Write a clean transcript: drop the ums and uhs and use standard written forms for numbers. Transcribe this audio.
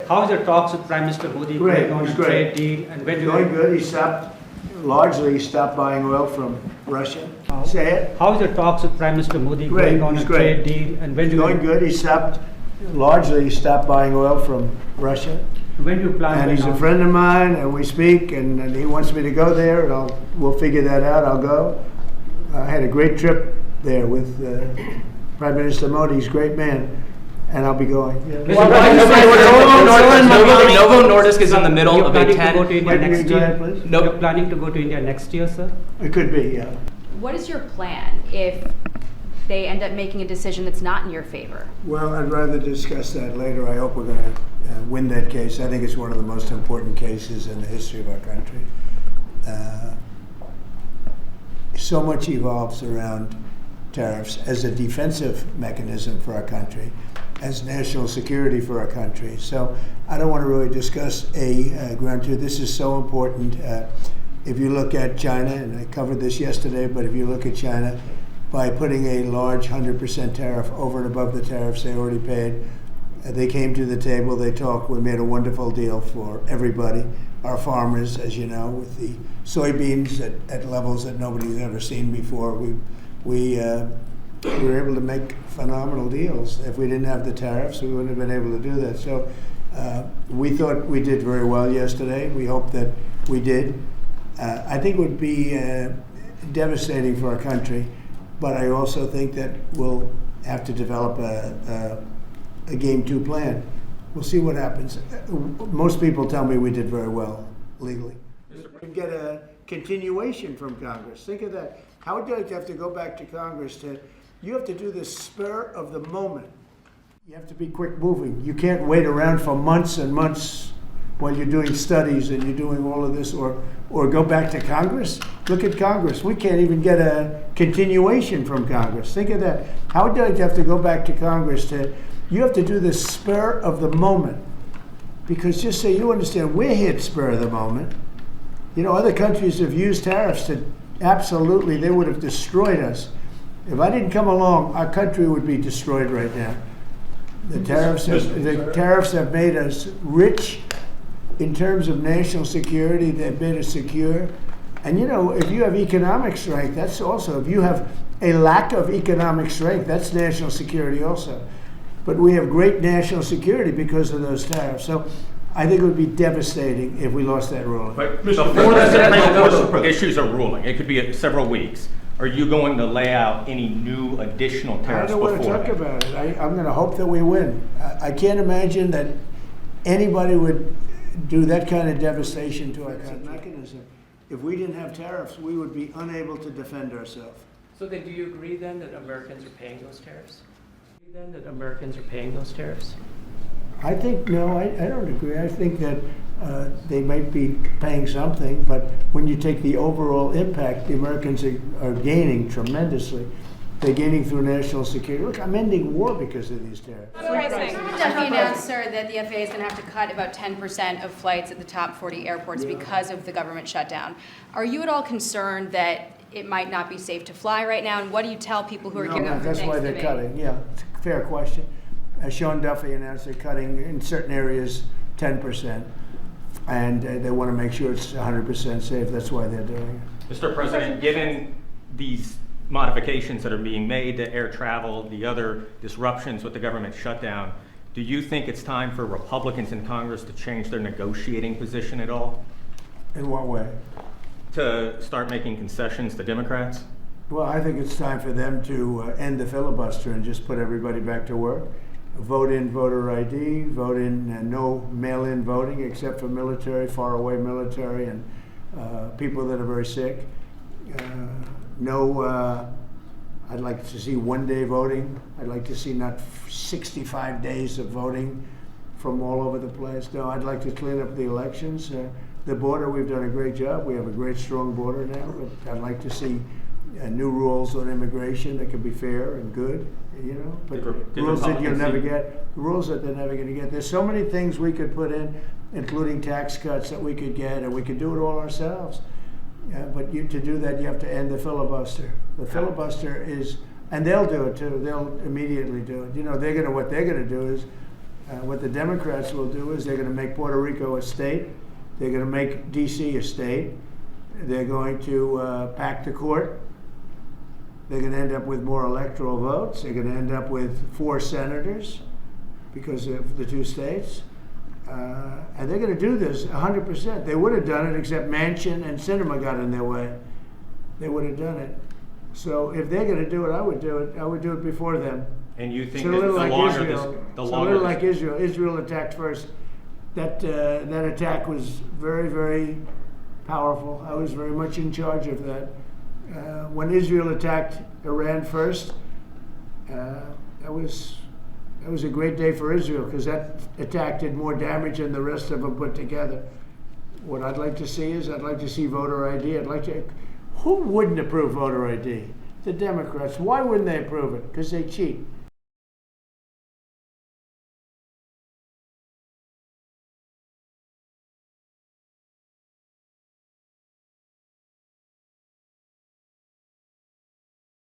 How is your talks with Prime Minister Modi Great, going on it's a great. trade deal? And when do Going you, good. He stopped buying oil from Russia. Say it. how is your talks with Prime Minister Modi Great, going on it's a great. trade deal? And when do you, Going good. He stopped buying oil from Russia. when do you plan And to he's a announce- friend of mine, and we speak, and he wants me to go there, and we'll figure that out. I'll go. I had a great trip there with Prime Minister Modi. He's a great man, and I'll be going. Yeah. Novo Nordisk is in the middle You're of a planning to go to 10. India next Go ahead, year? please. No. You're planning to go to India next year, sir? It could be, yeah. What is your plan if they end up making a decision that's not in your favor? Well, I'd rather discuss that later. I hope we're going to win that case. I think it's one of the most important cases in the history of our country. So much evolves around tariffs as a defensive mechanism for our country, as national security for our country. So I don't want to really discuss a ground truth. This is so important. If you look at China, and I covered this yesterday, but if you look at China, by putting a large 100% tariff over and above the tariffs they already paid, they came to the table, they talked, we made a wonderful deal for everybody. Our farmers, as you know, with the soybeans at levels that nobody's ever seen before, we were able to make phenomenal deals. If we didn't have the tariffs, we wouldn't have been able to do that. So we thought we did very well yesterday. We hope that we did. I think it would be devastating for our country, but I also think that we'll have to develop a Game 2 plan. We'll see what happens. Most people tell me we did very well legally. And get a continuation from Congress. Think of that. How would you like to have to go back to Congress you have to do this spur of the moment. You have to be quick moving. You can't wait around for months and months while you're doing studies and you're doing all of this, or go back to Congress. Look at Congress. We can't even get a continuation from Congress. Think of that. How would you like to have to go back to Congress you have to do this spur of the moment. Because just so you understand, we're hit spur of the moment. You know, other countries have used tariffs to absolutely, they would have destroyed us. If I didn't come along, our country would be destroyed right now. The tariffs have made us rich in terms of national security. They've made us secure. And you know, if you have economic strength, that's also, if you have a lack of economic strength, that's national security also. But we have great national security because of those tariffs. So I think it would be devastating if we lost that ruling. But before the Supreme Court issues a ruling, it could be several weeks. Are you going to lay out any new additional I tariffs don't want to talk beforehand? about it. I'm going to hope that we win. I can't imagine that anybody would do that kind of devastation to our country. Mechanism. If we didn't have tariffs, we would be unable to defend ourselves. So then do you agree then that Americans are paying those tariffs? I think, no, I don't agree. I think that they might be paying something, but when you take the overall impact, the Americans are gaining tremendously. They're gaining through national security. Look, I'm ending war because of these tariffs. Duffy announced, sir, that the FAA is going to have to cut about 10% of flights at the top 40 airports because of the government shutdown. Are you at all concerned that it might not be safe to fly right now? And what do you tell people who are gearing up for That's why Thanksgiving? they're cutting, yeah. It's a fair question. Sean Duffy announced they're cutting in certain areas 10%. And they want to make sure it's 100% safe. That's why they're doing it. Mr. President, given these modifications that are being made to air travel, the other disruptions with the government shutdown, do you think it's time for Republicans in Congress to change their negotiating position at all? In what way? To start making concessions to Democrats? Well, I think it's time for them to end the filibuster and just put everybody back to work. Vote in voter ID, vote in no mail-in voting except for military, faraway military, and people that are very sick. I'd like to see one-day voting. I'd like to see not 65 days of voting from all over the place. No, I'd like to clean up the elections. The border, we've done a great job. We have a great, strong border now. But I'd like to see new rules on immigration that can be fair and good, you know. But rules that you'll never get, rules that they're never going to get. There's so many things we could put in, including tax cuts that we could get, and we could do it all ourselves. But to do that, you have to end the filibuster. The filibuster is, and they'll do it too. They'll immediately do it. You know, what they're going to do is What the Democrats will do is they're going to make Puerto Rico a state. They're going to make D.C. a state. They're going to pack the court. They're going to end up with more electoral votes. They're going to end up with 4 senators because of the 2 states. And they're going to do this 100%. They would have done it except Manchin and Sinema got in their way. They would have done it. So if they're going to do it, I would do it. I would do it before them. And you It's think a that little the like longer Israel. this, the It's a longer little this- like Israel. Israel attacked first. That attack was very, very powerful. I was very much in charge of that. When Israel attacked Iran first, that was a great day for Israel because that attack did more damage than the rest of them put together. What I'd like to see is I'd like to see voter ID. Who wouldn't approve voter ID? The Democrats. Why wouldn't they approve it? Because they cheat.